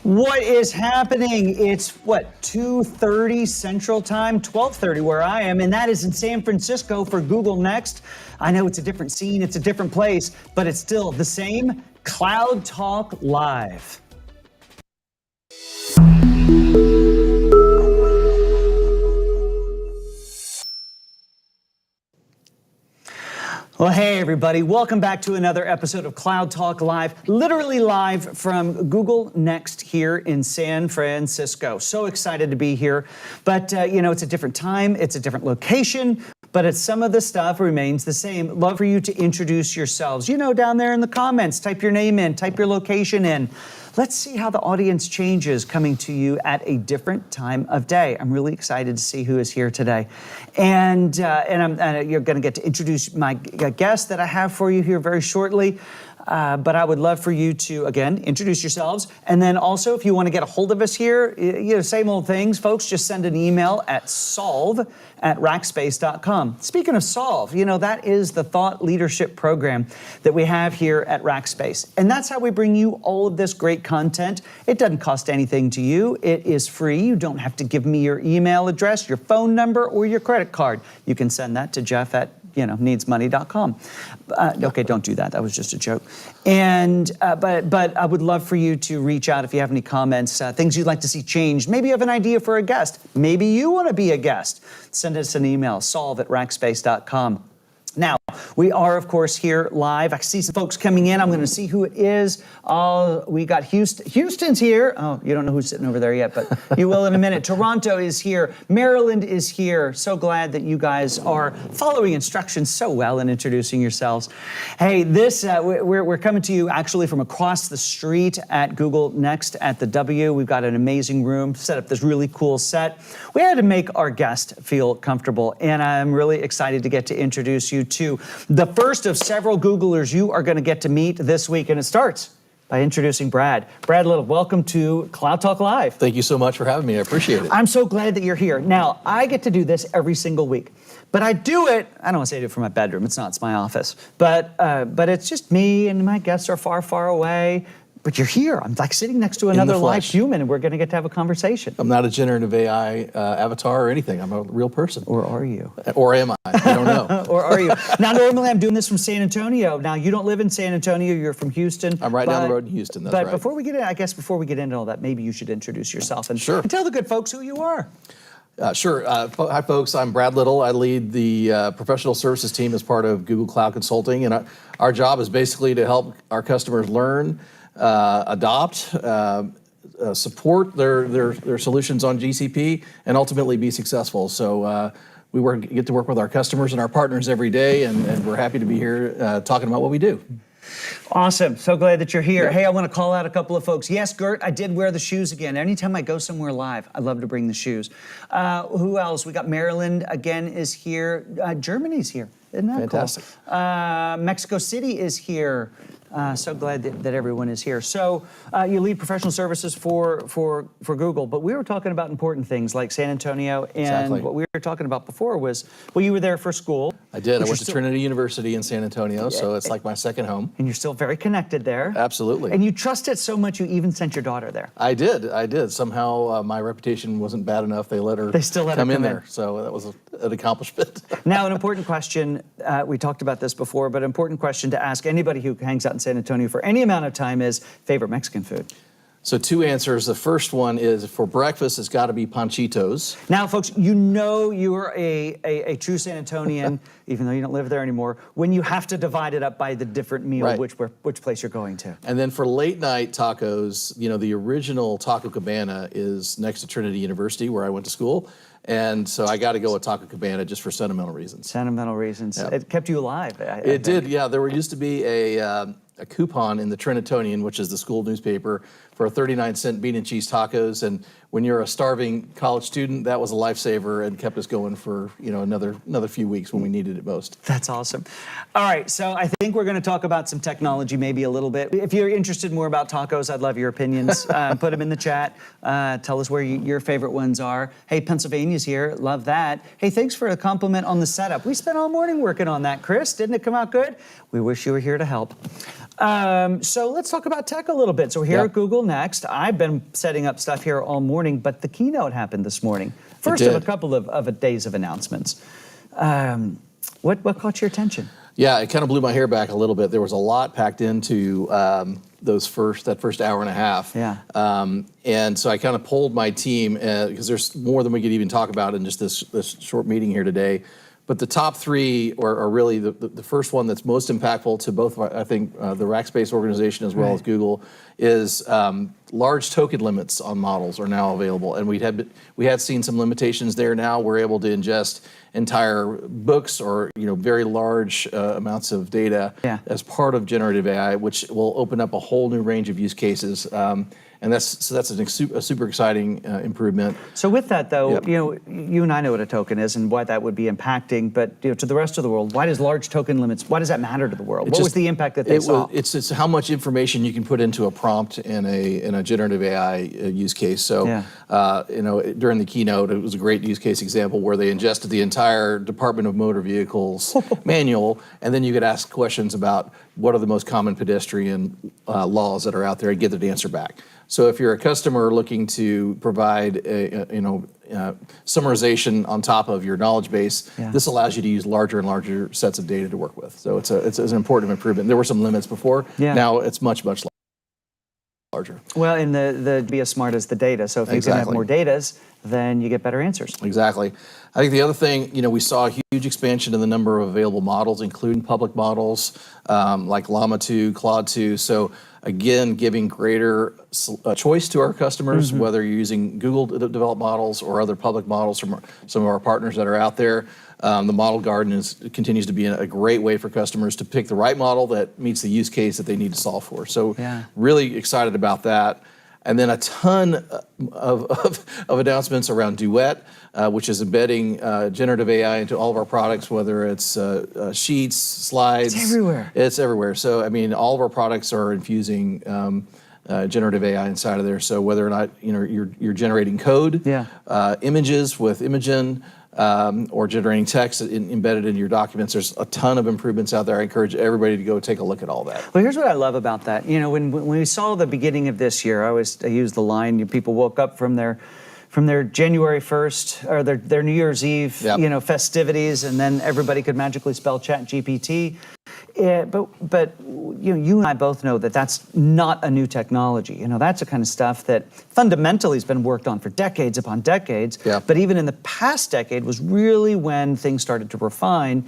What is happening? It's what, 2:30 Central Time, 12:30 where I am, and that is in San Francisco for Google Next. I know it's a different scene, it's a different place, but it's still the same Cloud Talk Live. Well, hey everybody, welcome back to another episode of Cloud Talk Live, literally live from Google Next here in San Francisco. So excited to be here, but it's a different time, it's a different location, but it's some of the stuff remains the same. Love for you to introduce yourselves. Down there in the comments, type your name in, type your location in. Let's see how the audience changes coming to you at a different time of day. I'm really excited to see who is here today. And you're going to get to introduce my guest that I have for you here very shortly. But I would love for you to, again, introduce yourselves. And then also, if you want to get a hold of us here, same old things, folks, just send an email at solve@rackspace.com. Speaking of Solve, that is the thought leadership program that we have here at Rackspace. And that's how we bring you all of this great content. It doesn't cost anything to you. It is free. You don't have to give me your email address, your phone number, or your credit card. You can send that to Jeff at needsmoney.com. Okay, don't do that. That was just a joke. And but I would love for you to reach out if you have any comments, things you'd like to see changed. Maybe you have an idea for a guest. Maybe you want to be a guest. Send us an email, solve@rackspace.com. Now, we are, of course, here live. I see some folks coming in. I'm going to see who it is. We got Houston. Houston's here. Oh, you don't know who's sitting over there yet, but you will in a minute. Toronto is here. Maryland is here. So glad that you guys are following instructions so well and introducing yourselves. Hey, we're coming to you actually from across the street at Google Next at the W. We've got an amazing room, set up this really cool set. We had to make our guest feel comfortable, and I'm really excited to get to introduce you to the first of several Googlers you are going to get to meet this week, and it starts by introducing Brad. Brad Little, welcome to Cloud Talk Live. Thank you so much for having me. I appreciate it. I'm so glad that you're here. Now, I get to do this every single week, but I do it, I don't want to say I do it from my bedroom, it's not, it's my office, but it's just me and my guests are far, far away. But you're here. I'm like sitting next to another live human, and we're going to get to have a conversation. I'm not a generative AI avatar or anything. I'm a real person. Or are you? Or am I? I don't know. Or are you? Now, normally I'm doing this from San Antonio. Now, you don't live in San Antonio. You're from Houston. I'm right down the road in Houston. That's right. But before we get into all that, maybe you should introduce yourself and tell the good folks who you are. Sure. Hi, folks. I'm Brad Little. I lead the professional services team as part of Google Cloud Consulting, and our job is basically to help our customers learn, adopt, support their solutions on GCP, and ultimately be successful. So we get to work with our customers and our partners every day, and we're happy to be here talking about what we do. Awesome. So glad that you're here. Yeah. Hey, I want to call out a couple of folks. Yes, Gert, I did wear the shoes again. Anytime I go somewhere live, I love to bring the shoes. Who else? We got Maryland again is here. Germany's here. Isn't that fantastic? Cool? Mexico City is here. So glad that everyone is here. So you lead professional services for Google, but we were talking about important things like San Antonio, and exactly. What we were talking about before was, well, you were there for school. I did. I went to Trinity University in San Antonio, so it's like my second home. And you're still very connected there. Absolutely. And you trust it so much you even sent your daughter there. I did. Somehow my reputation wasn't bad enough. They still let her come in there. So that was an accomplishment. Now, an important question, we talked about this before, but an important question to ask anybody who hangs out in San Antonio for any amount of time is favorite Mexican food. So two answers. The first one is for breakfast, it's got to be panchitos. Now, folks, you're a true San Antonian, even though you don't live there anymore, when you have to divide it up by the different meal, right, which place you're going to. And then for late night tacos, the original Taco Cabana is next to Trinity University, where I went to school. And so I got to go with Taco Cabana just for sentimental reasons. Sentimental reasons. Yeah. It kept you alive. It did, yeah. There used to be a coupon in the Trinitonian, which is the school newspaper, for 39-cent bean and cheese tacos. And when you're a starving college student, that was a lifesaver and kept us going for another few weeks when we needed it most. That's awesome. All right, so I think we're going to talk about some technology maybe a little bit. If you're interested more about tacos, I'd love your opinions. Put them in the chat. Tell us where your favorite ones are. Hey, Pennsylvania's here. Love that. Hey, thanks for a compliment on the setup. We spent all morning working on that, Chris. Didn't it come out good? We wish you were here to help. So let's talk about tech a little bit. So here at Google Next, I've been setting up stuff here all morning, but the keynote happened this morning. First of a couple of days of announcements. What caught your attention? Yeah, it kind of blew my hair back a little bit. There was a lot packed into that first hour and a half. Yeah. And so I kind of polled my team because there's more than we could even talk about in just this short meeting here today. But the top three are really the first one that's most impactful to both, I think, the Rackspace organization as well as Google is large token limits on models are now available. And we had seen some limitations there. Now we're able to ingest entire books or very large amounts of data as part of generative AI, which will open up a whole new range of use cases. And that's a super exciting improvement. So with that, though, you and I know what a token is and why that would be impacting. But to the rest of the world, why does large token limits? Why does that matter to the world? What was the impact that they saw? It's how much information you can put into a prompt in a generative AI use case. So during the keynote, it was a great use case example where they ingested the entire Department of Motor Vehicles manual, and then you could ask questions about what are the most common pedestrian laws that are out there and get the answer back. So if you're a customer looking to provide a summarization on top of your knowledge base, this allows you to use larger and larger sets of data to work with. So it's an important improvement. There were some limits before. Now it's much larger. Well, and the be as smart as the data. So if you can have more datas, then you get better answers. Exactly. I think the other thing, we saw a huge expansion in the number of available models, including public models like Llama 2, Claude 2. So again, giving greater choice to our customers, whether you're using Google developed models or other public models from some of our partners that are out there. The model garden continues to be a great way for customers to pick the right model that meets the use case that they need to solve for. So really excited about that. And then a ton of announcements around Duet, which is embedding generative AI into all of our products, whether it's sheets, slides. It's everywhere. It's everywhere. So, all of our products are infusing generative AI inside of there. So whether or not you're generating code, images with Imagen, or generating text embedded in your documents. There's a ton of improvements out there. I encourage everybody to go take a look at all that. Well, here's what I love about that. When we saw the beginning of this year, I use the line, people woke up from their January 1st or their New Year's Eve, festivities, and then everybody could magically spell ChatGPT. But you and I both know that that's not a new technology. That's the kind of stuff that fundamentally has been worked on for decades upon decades. But even in the past decade was really when things started to refine,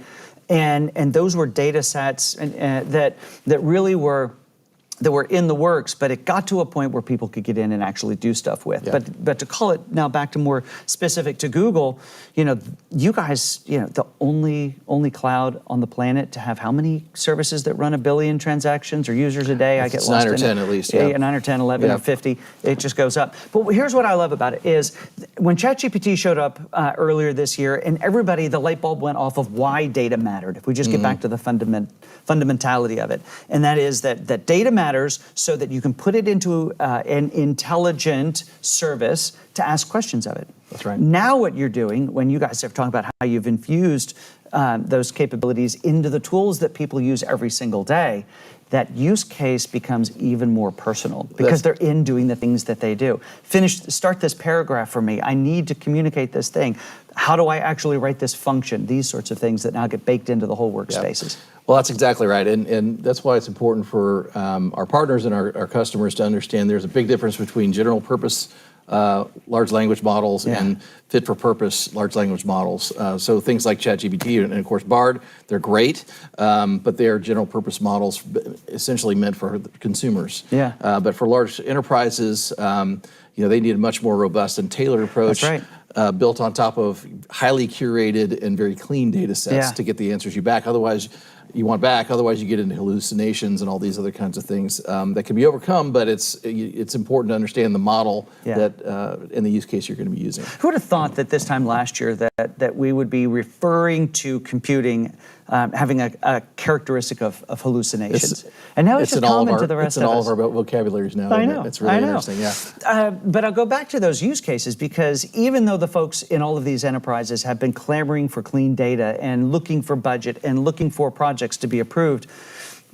and those were data sets that really were in the works, but it got to a point where people could get in and actually do stuff with. But to call it now back to more specific to Google, you guys, the only cloud on the planet to have how many services that run 1 billion transactions or users a day? I get lost 9 or 10 at least. 9 or 10, 11 or 50. It just goes up. But here's what I love about it is when ChatGPT showed up earlier this year, and the light bulb went off of why data mattered. If we just get back to the fundamentality of it, and that is that data matters so that you can put it into an intelligent service to ask questions of it. That's right. Now what you're doing, when you guys have talked about how you've infused those capabilities into the tools that people use every single day, that use case becomes even more personal because they're in doing the things that they do. Start this paragraph for me. I need to communicate this thing. How do I actually write this function? These sorts of things that now get baked into the whole workspaces. Well, that's exactly right. And that's why it's important for our partners and our customers to understand there's a big difference between general purpose large language models and fit for purpose large language models. So things like ChatGPT and of course Bard, they're great, but they are general purpose models essentially meant for consumers. But for large enterprises, they need a much more robust and tailored approach. That's right. Built on top of highly curated and very clean data sets to get the answers you back. Otherwise, you get into hallucinations and all these other kinds of things that can be overcome, but it's important to understand the model that and the use case you're going to be using. Who would have thought that this time last year that we would be referring to computing having a characteristic of hallucinations? And now it's just common to the rest of us. It's in all of our vocabularies now. I know. It's really interesting, but I'll go back to those use cases because even though the folks in all of these enterprises have been clamoring for clean data and looking for budget and looking for projects to be approved,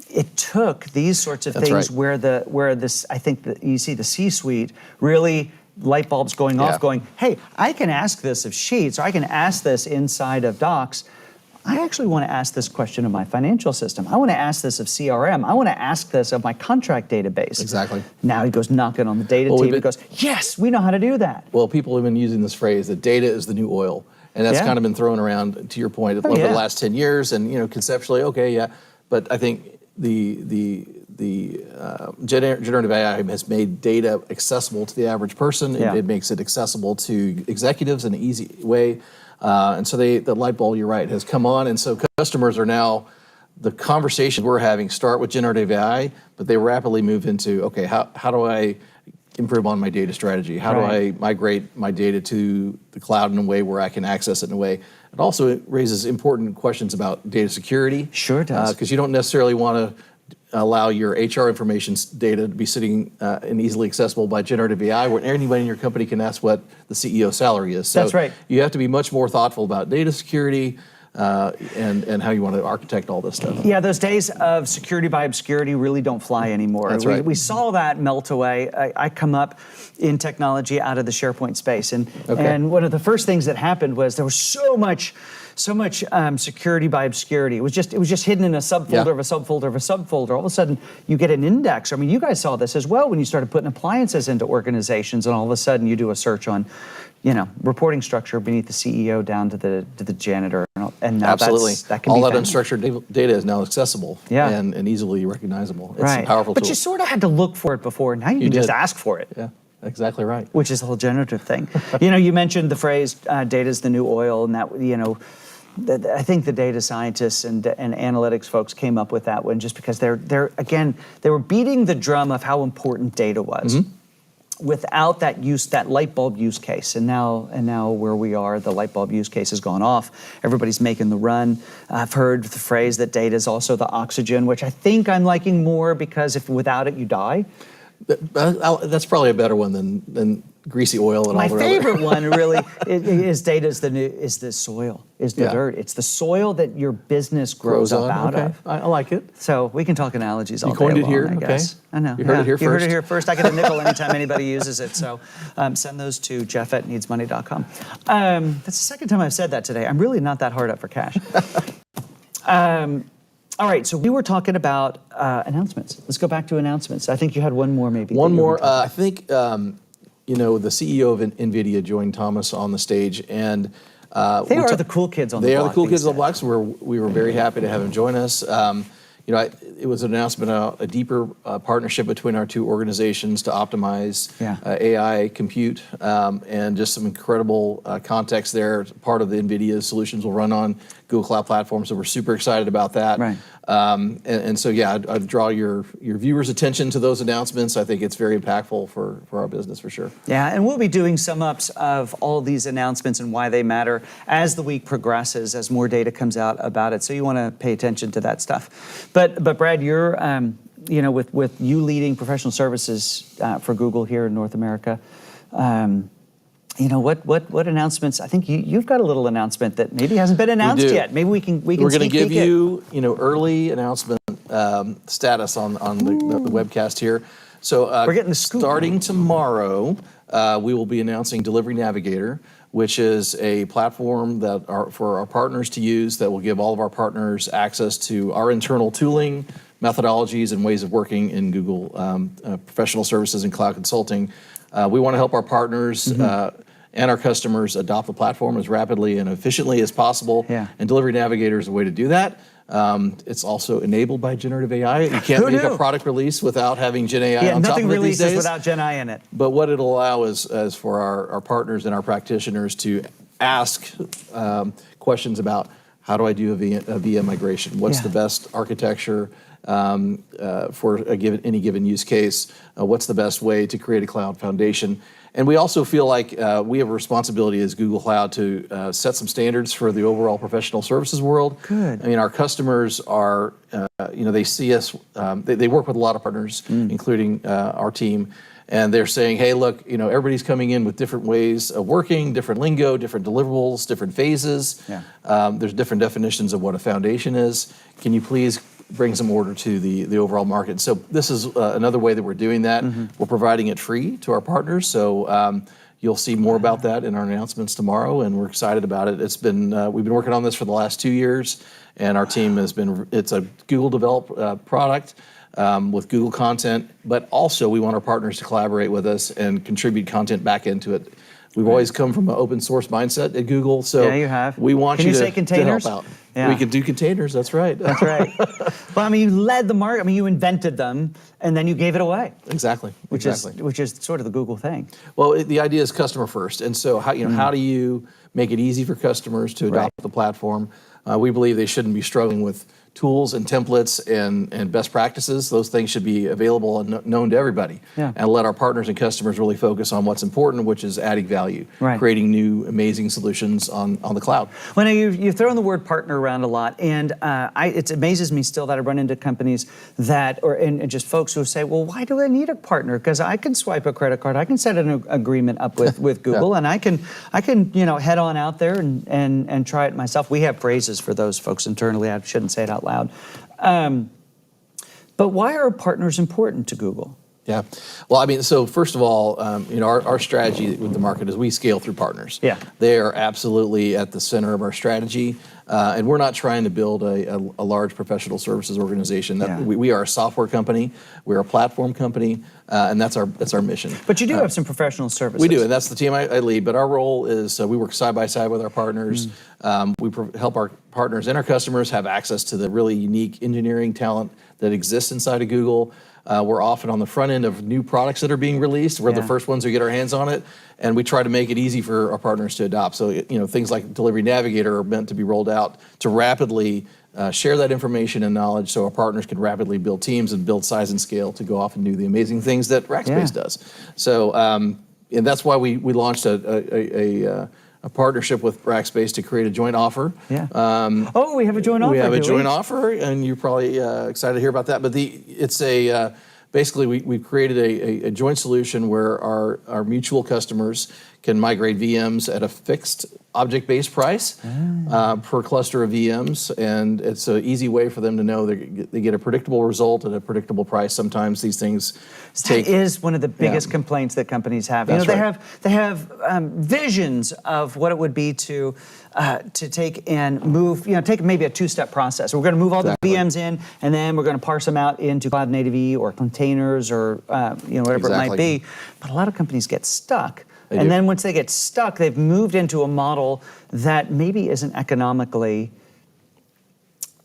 it took these sorts of That's things right. where this, I think that you see the C-suite really light bulbs going off, going, hey, I can ask this of Sheets, or I can ask this inside of Docs. I actually want to ask this question of my financial system. I want to ask this of CRM. I want to ask this of my contract database. Exactly. Now he goes knocking on the data team and goes, yes, we know how to do that. Well, people have been using this phrase that data is the new oil. And that's kind of been thrown around, to your point, over the last 10 years. And, conceptually, okay, yeah. But I think the generative AI has made data accessible to the average person. It makes it accessible to executives in an easy way. And so the light bulb, you're right, has come on. And so customers are now, the conversations we're having start with generative AI, but they rapidly move into, okay, how do I improve on my data strategy? How do I migrate my data to the cloud in a way where I can access it in a way? It also raises important questions about data security. Sure does. Because you don't necessarily want to allow your HR information data to be sitting and easily accessible by generative AI, where anybody in your company can ask what the CEO's salary is. So that's right. You have to be much more thoughtful about data security and how you want to architect all this stuff. Yeah, those days of security by obscurity really don't fly anymore. That's right. We saw that melt away. I come up in technology out of the SharePoint space, and one of the first things that happened was there was so much security by obscurity. It was just hidden in a subfolder of a subfolder of a subfolder. All of a sudden, you get an index. I mean, you guys saw this as well when you started putting appliances into organizations, and all of a sudden you do a search on, reporting structure beneath the CEO down to the janitor, and now absolutely, that can all be that found. unstructured data is now accessible and easily recognizable. It's a powerful tool. But you sort of had to look for it before. Now you can just ask for it. Yeah. Exactly right. Which is the whole generative thing. You mentioned the phrase "data is the new oil," and that I think the data scientists and analytics folks came up with that one just because they were beating the drum of how important data was. Without that light bulb use case, and now where we are, the light bulb use case has gone off. Everybody's making the run. I've heard the phrase that data is also the oxygen, which I think I'm liking more because if without it you die. That's probably a better one than greasy oil and all the My favorite one really is data is the soil, is the dirt. It's the soil that your business grows up out of. I like it. So we can talk analogies all day long. You coined it here, I guess. okay. I know. You heard it here first. You heard it here first. I get a nickel anytime anybody uses it. So send those to jeff@needsmoney.com. That's the second time I've said that today. I'm really not that hard up for cash. All right, so we were talking about announcements. Let's go back to announcements. I think you had one more maybe. One more. I think, the CEO of NVIDIA joined Thomas on the stage, and they are the cool kids on the block. They are the cool kids on the block, so we were very happy to have him join us. It was an announcement about a deeper partnership between our two organizations to optimize AI compute, and just some incredible context there. Part of the NVIDIA solutions will run on Google Cloud Platform, so we're super excited about that. Right. So I'd draw your viewers' attention to those announcements. I think it's very impactful for our business for sure. Yeah, and we'll be doing sum-ups of all these announcements and why they matter as the week progresses, as more data comes out about it. So you want to pay attention to that stuff. But Brad, you're with you leading professional services for Google here in North America. What announcements? I think you've got a little announcement that maybe hasn't been announced yet. Maybe we can. We're going to give you early announcement status on the webcast here. So we're getting the scoop. Starting tomorrow, we will be announcing Delivery Navigator, which is a platform for our partners to use that will give all of our partners access to our internal tooling, methodologies, and ways of working in Google professional services and cloud consulting. We want to help our partners and our customers adopt the platform as rapidly and efficiently as possible. Yeah. And Delivery Navigator is a way to do that. It's also enabled by generative AI. You can't make a product release without having Gen AI on top of it these days. Nothing releases without Gen AI in it. But what it'll allow is for our partners and our practitioners to ask questions about how do I do a VM migration? What's the best architecture for any given use case? What's the best way to create a cloud foundation? And we also feel like we have a responsibility as Google Cloud to set some standards for the overall professional services world. Good. I mean, our customers are, they see us, they work with a lot of partners, including our team, and they're saying, hey, look, everybody's coming in with different ways of working, different lingo, different deliverables, different phases. Yeah. There's different definitions of what a foundation is. Can you please bring some order to the overall market. So this is another way that we're doing that. We're providing it free to our partners. So you'll see more about that in our announcements tomorrow, and we're excited about it. It's been we've been working on this for the last 2 years, and our team has been. It's a Google developed product with Google content, but also we want our partners to collaborate with us and contribute content back into it. We've always come from an open source mindset at Google, so yeah, you have. We want Can you you to, say containers? to help out. Yeah. We can do containers. That's right. That's right. Well, I mean, you led the market. I mean, you invented them, and then you gave it away. Exactly. Which is sort of the Google thing. Well, the idea is customer first, and so how do you make it easy for customers to adopt the platform? We believe they shouldn't be struggling with tools and templates and best practices. Those things should be available and known to everybody. Yeah. And let our partners and customers really focus on what's important, which is adding value, creating new amazing solutions on the cloud. Well, now you've thrown the word partner around a lot, and it amazes me still that I run into companies that, and just folks who say, well, why do I need a partner? Because I can swipe a credit card, I can set an agreement up with Google, and I can head on out there and try it myself. We have phrases for those folks internally. I shouldn't say it out loud. But why are partners important to Google? Yeah. Well, I mean, so first of all, our strategy with the market is we scale through partners. Yeah. They are absolutely at the center of our strategy. And we're not trying to build a large professional services organization. We are a software company. We're a platform company. And that's our mission. But you do have some professional services. We do, and that's the team I lead. But our role is we work side by side with our partners. We help our partners and our customers have access to the really unique engineering talent that exists inside of Google. We're often on the front end of new products that are being released. We're the first ones who get our hands on it, and we try to make it easy for our partners to adopt. So things like Delivery Navigator are meant to be rolled out to rapidly share that information and knowledge so our partners can rapidly build teams and build size and scale to go off and do the amazing things that Rackspace does. So and that's why we launched a partnership with Rackspace to create a joint offer. Yeah. We have a joint offer. We have a joint offer, and you're probably excited to hear about that. But it's basically we've created a joint solution where our mutual customers can migrate VMs at a fixed object-based price per cluster of VMs, and it's an easy way for them to know they get a predictable result at a predictable price. Sometimes these things that is one of the biggest complaints that companies have. That's they have visions of what it would be to take and move. Take maybe a two-step process. We're going to move all the VMs in, and then we're going to parse them out into cloud native E or containers or whatever it might be. But a lot of companies get stuck. And then once they get stuck, they've moved into a model that maybe isn't economically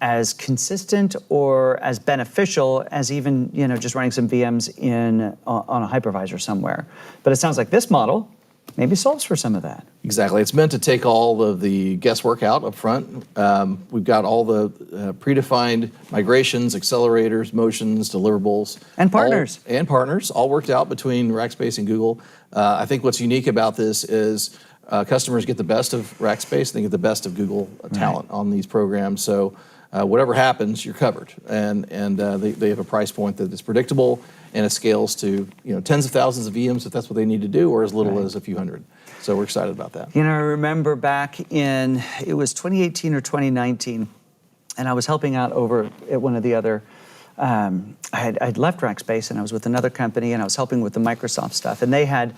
as consistent or as beneficial as even just running some VMs on a hypervisor somewhere. But it sounds like this model maybe solves for some of that. Exactly. It's meant to take all of the guesswork out up front. We've got all the predefined migrations, accelerators, motions, deliverables. And partners. All worked out between Rackspace and Google. I think what's unique about this is customers get the best of Rackspace, they get the best of Google talent on these programs. So whatever happens, you're covered. And they have a price point that is predictable, and it scales to tens of thousands of VMs if that's what they need to do, or as little as a few hundred. So we're excited about that. I remember back it was 2018 or 2019, and I was helping out over at one of the other, I'd left Rackspace and I was with another company and I was helping with the Microsoft stuff, and they had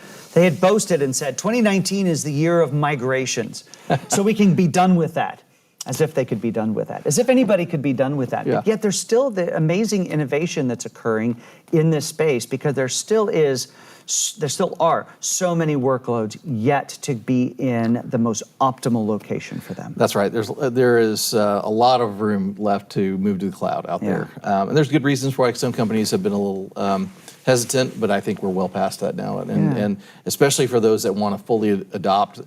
boasted and said 2019 is the year of migrations, so we can be done with that. As if they could be done with that. As if anybody could be done with that. Yeah. But yet there's still the amazing innovation that's occurring in this space, because there still are so many workloads yet to be in the most optimal location for them. That's right. There is a lot of room left to move to the cloud out there. And there's good reasons why some companies have been a little hesitant, but I think we're well past that now. And especially for those that want to fully adopt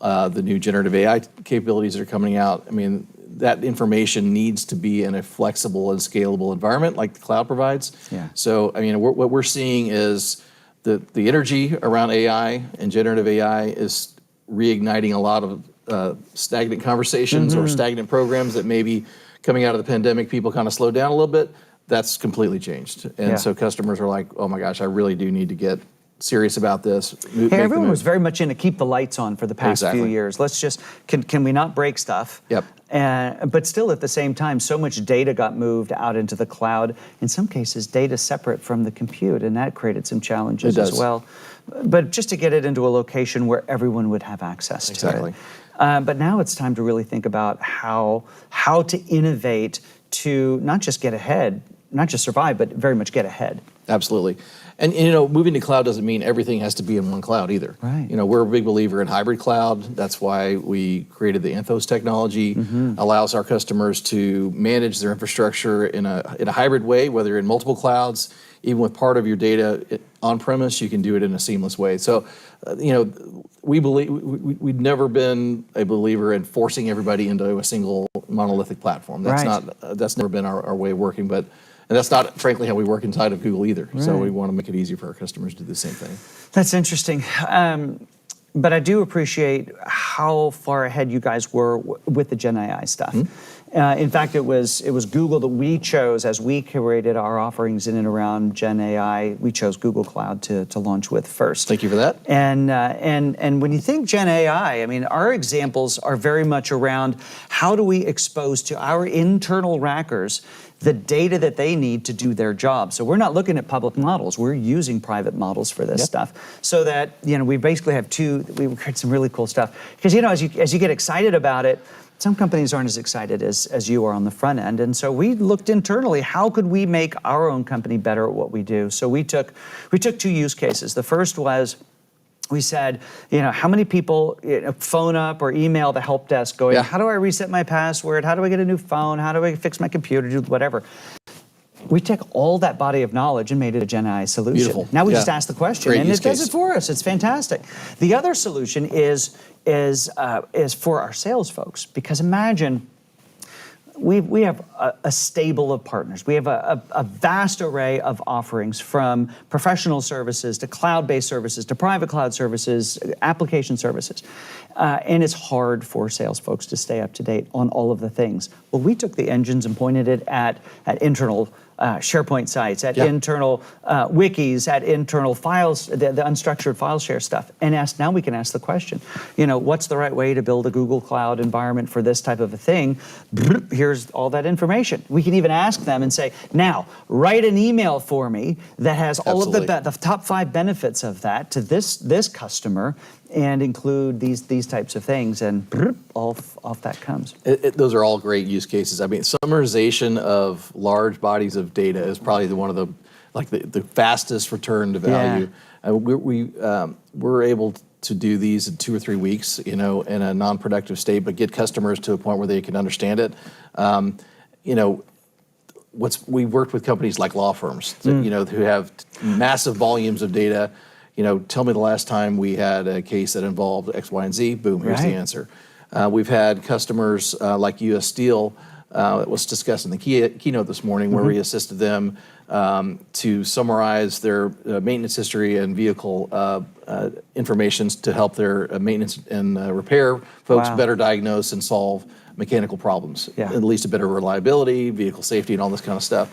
the new generative AI capabilities that are coming out. I mean, that information needs to be in a flexible and scalable environment like the cloud provides. Yeah. So, I mean, what we're seeing is the energy around AI and generative AI is reigniting a lot of stagnant conversations or stagnant programs that maybe coming out of the pandemic, people kind of slowed down a little bit. That's completely changed. And so customers are like, oh my gosh, I really do need to get serious about this. Hey, everyone was very much in to keep the lights on for the past few years. Let's just, can we not break stuff? Yep. But still, at the same time, so much data got moved out into the cloud. In some cases, data separate from the compute, and that created some challenges as well. But just to get it into a location where everyone would have access to it. But now it's time to really think about how to innovate to not just get ahead, not just survive, but very much get ahead. Absolutely. And moving to cloud doesn't mean everything has to be in one cloud either. Right. We're a big believer in hybrid cloud. That's why we created the Anthos technology. Allows our customers to manage their infrastructure in a hybrid way, whether in multiple clouds, even with part of your data on premise, you can do it in a seamless way. So, we believe we've never been a believer in forcing everybody into a single monolithic platform. That's never been our way of working, and that's not, frankly, how we work inside of Google either. So we want to make it easier for our customers to do the same thing. That's interesting. But I do appreciate how far ahead you guys were with the Gen AI stuff. In fact, it was Google that we chose as we curated our offerings in and around Gen AI. We chose Google Cloud to launch with first. Thank you for that. And when you think Gen AI, I mean, our examples are very much around how do we expose to our internal rackers the data that they need to do their job. So we're not looking at public models. We're using private models for this stuff. So that, we basically have we create some really cool stuff. Because, as you get excited about it, some companies aren't as excited as you are on the front end. And so we looked internally, how could we make our own company better at what we do? So we took 2 use cases. The first was, we said, how many people phone up or email the help desk going, how do I reset my password? How do I get a new phone? How do I fix my computer? Do whatever. We took all that body of knowledge and made it a Gen AI solution. Beautiful. Now we just ask the question, Great and use it does case. it for us. It's fantastic. The other solution is for our sales folks, because imagine we have a stable of partners. We have a vast array of offerings, from professional services to cloud-based services to private cloud services, application services. And it's hard for sales folks to stay up to date on all of the things. Well, we took the engines and pointed it at internal SharePoint sites, at internal wikis, at internal files, the unstructured file share stuff, and now we can ask the question, what's the right way to build a Google Cloud environment for this type of a thing? Here's all that information. We can even ask them and say, now, write an email for me that has all of the top 5 benefits of that to this customer, and include these types of things, and off that comes. Those are all great use cases. I mean, summarization of large bodies of data is probably one of the fastest return to value. We're able to do these in 2 or 3 weeks, in a non-productive state, but get customers to a point where they can understand it. We worked with companies like law firms, who have massive volumes of data. Tell me the last time we had a case that involved X, Y, and Z. Boom, here's the answer. We've had customers like U.S. Steel, it was discussed in the keynote this morning, where we assisted them to summarize their maintenance history and vehicle information to help their maintenance and repair folks better diagnose and solve mechanical problems. At least a better reliability, vehicle safety, and all this kind of stuff.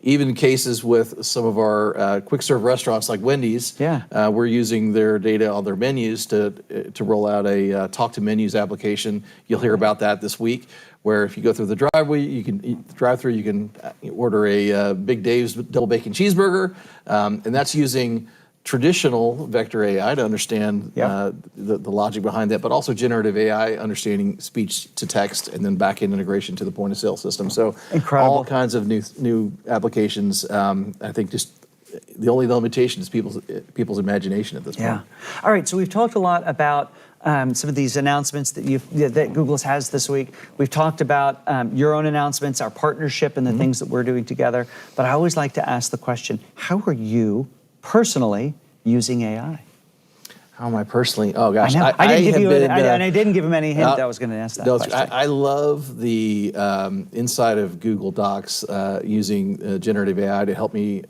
Even cases with some of our quick serve restaurants like Wendy's, we're using their data on their menus to roll out a talk to menus application. You'll hear about that this week, where if you go through the drive-through, you can order a Big Dave's double bacon cheeseburger, and that's using traditional vector AI to understand the logic behind that, but also generative AI understanding speech to text, and then back-end integration to the point of sale system. So incredible. All kinds of new applications. I think just the only limitation is people's imagination at this point. All right, so we've talked a lot about some of these announcements that Google has this week. We've talked about your own announcements, our partnership, and the things that we're doing together. But I always like to ask the question, how are you personally using AI? How am I personally? Oh gosh, I didn't give him any hint that I was going to ask that question. I love the inside of Google Docs using generative AI to help me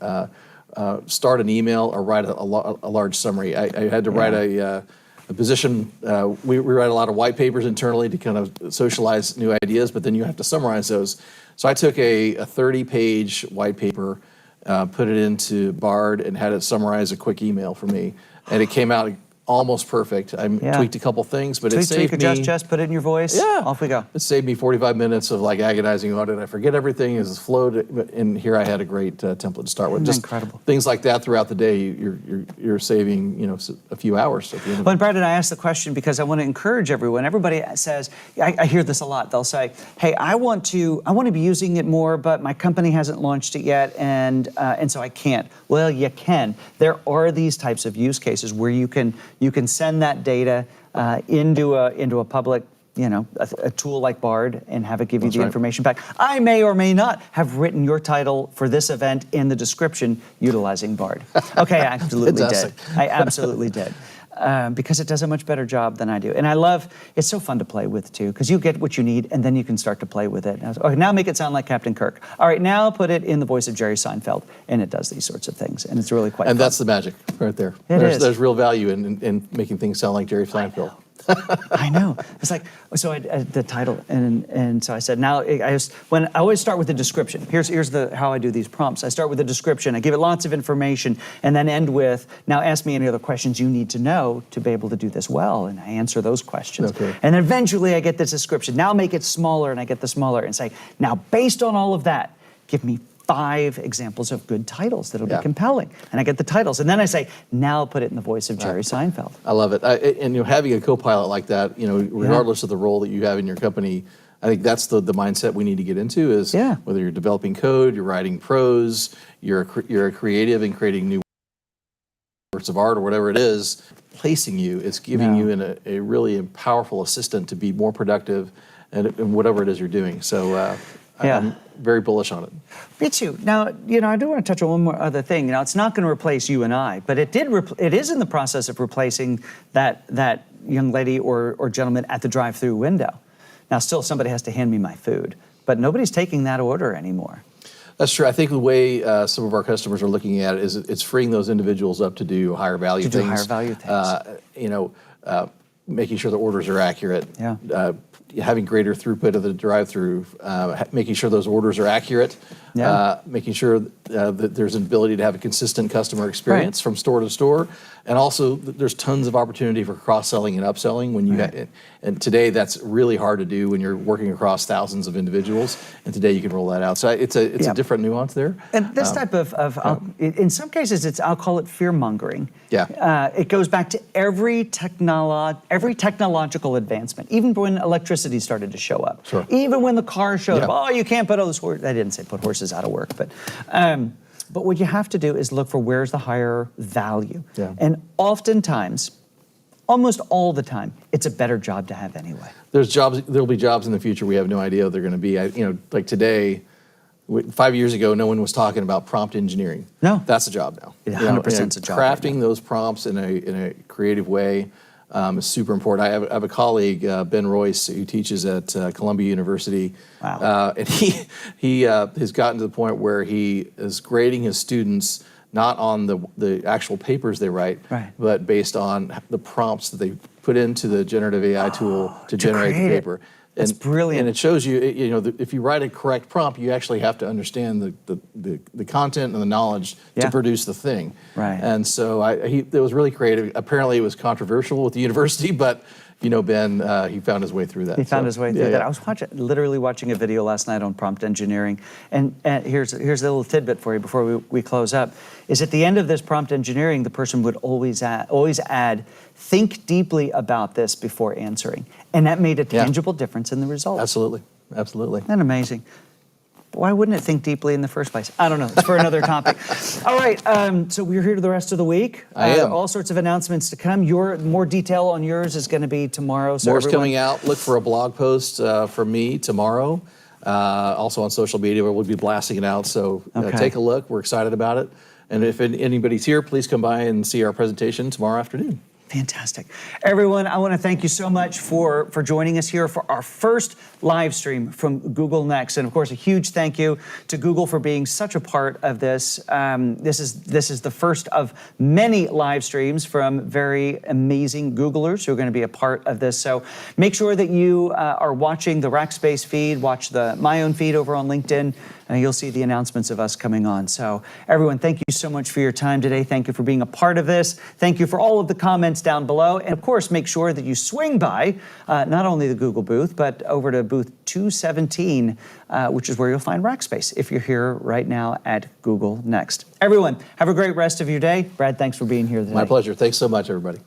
start an email or write a large summary. I had to write a position. We write a lot of white papers internally to kind of socialize new ideas, but then you have to summarize those. So I took a 30-page white paper put it into Bard, and had it summarize a quick email for me. And it came out almost perfect. I tweaked a couple things, but it saved me. Tweak, adjust, put it in your voice. Yeah. Off we go. It saved me 45 minutes of like agonizing, oh, did I forget everything? Is it flowed? And here I had a great template to start with. Just incredible. Things like that throughout the day, you're saving, a few hours at the end of it. Well, and Brad and I asked the question because I want to encourage everyone. Everybody says, I hear this a lot. They'll say, hey, I want to be using it more, but my company hasn't launched it yet, and so I can't. Well, you can. There are these types of use cases where you can send that data into a public, a tool like Bard, and have it give you the information back. I may or may not have written your title for this event in the description utilizing Bard. Okay, I absolutely did. I absolutely did. Because it does a much better job than I do. And it's so fun to play with too, because you get what you need and then you can start to play with it. Okay, now make it sound like Captain Kirk. All right, now put it in the voice of Jerry Seinfeld. And it does these sorts of things. And it's really quite fun. And that's the magic right there. There's real value in making things sound like Jerry Seinfeld. I know. It's like, so the title, and so I said, now I always start with the description. Here's how I do these prompts. I start with the description. I give it lots of information, and then end with, now ask me any other questions you need to know to be able to do this well, and I answer those questions. Okay. And eventually I get this description. Now make it smaller, and I get the smaller, and say, now based on all of that, give me 5 examples of good titles that'll be compelling. And I get the titles. And then I say, now put it in the voice of Jerry Seinfeld. I love it. And having a co-pilot like that, regardless of the role that you have in your company, I think that's the mindset we need to get into is whether you're developing code, you're writing prose, you're a creative and creating new works of art or whatever it is, placing you, it's giving you a really powerful assistant to be more productive in whatever it is you're doing. So I'm very bullish on it. Me too. Now, I do want to touch on one more other thing. It's not going to replace you and I, but it is in the process of replacing that young lady or gentleman at the drive-through window. Now, still somebody has to hand me my food, but nobody's taking that order anymore. That's true. I think the way some of our customers are looking at it is it's freeing those individuals up to do higher value things. Making sure the orders are accurate. Having greater throughput of the drive-through, making sure those orders are accurate, making sure that there's an ability to have a consistent customer experience from store to store, and also there's tons of opportunity for cross-selling and upselling when you and today that's really hard to do when you're working across thousands of individuals, and today you can roll that out. So it's a different nuance there. And this type of in some cases I'll call it fear-mongering. It goes back to every technological advancement, even when electricity started to show up. Even when the car showed up, oh, you can't put all those horses. I didn't say put horses out of work, but what you have to do is look for where's the higher value. And oftentimes, almost all the time, it's a better job to have anyway. There'll be jobs in the future we have no idea what they're going to be. Like today, 5 years ago, no one was talking about prompt engineering. No. That's a job now. 100% is a job. Crafting those prompts in a creative way is super important. I have a colleague, Ben Royce, who teaches at Columbia University. And he has gotten to the point where he is grading his students not on the actual papers they write, but based on the prompts that they put into the generative AI tool to generate the paper. That's brilliant. And it shows you, if you write a correct prompt, you actually have to understand the content and the knowledge to produce the thing. And so it was really creative. Apparently it was controversial with the university, but Ben, he found his way through that. He found his way through that. I was literally watching a video last night on prompt engineering, and here's a little tidbit for you before we close up, is at the end of this prompt engineering, the person would always add, think deeply about this before answering. And that made a tangible difference in the results. Absolutely. Isn't that amazing? Why wouldn't it think deeply in the first place? I don't know. It's for another topic. All right. So we're here the rest of the week. I am. All sorts of announcements to come. More detail on yours is going to be tomorrow. So More's coming out. Look for a blog post from me tomorrow. Also on social media, where we'll be blasting it out. So take a look. We're excited about it. And if anybody's here, please come by and see our presentation tomorrow afternoon. Fantastic. Everyone, I want to thank you so much for joining us here for our first live stream from Google Next. And of course, a huge thank you to Google for being such a part of this. This is the first of many live streams from very amazing Googlers who are going to be a part of this. So make sure that you are watching the Rackspace feed, watch my own feed over on LinkedIn. and you'll see the announcements of us coming on. So everyone, thank you so much for your time today. Thank you for being a part of this. Thank you for all of the comments down below. And of course, make sure that you swing by not only the Google booth, but over to booth 217, which is where you'll find Rackspace if you're here right now at Google Next. Everyone, have a great rest of your day. Brad, thanks for being here today. My pleasure. Thanks so much, everybody.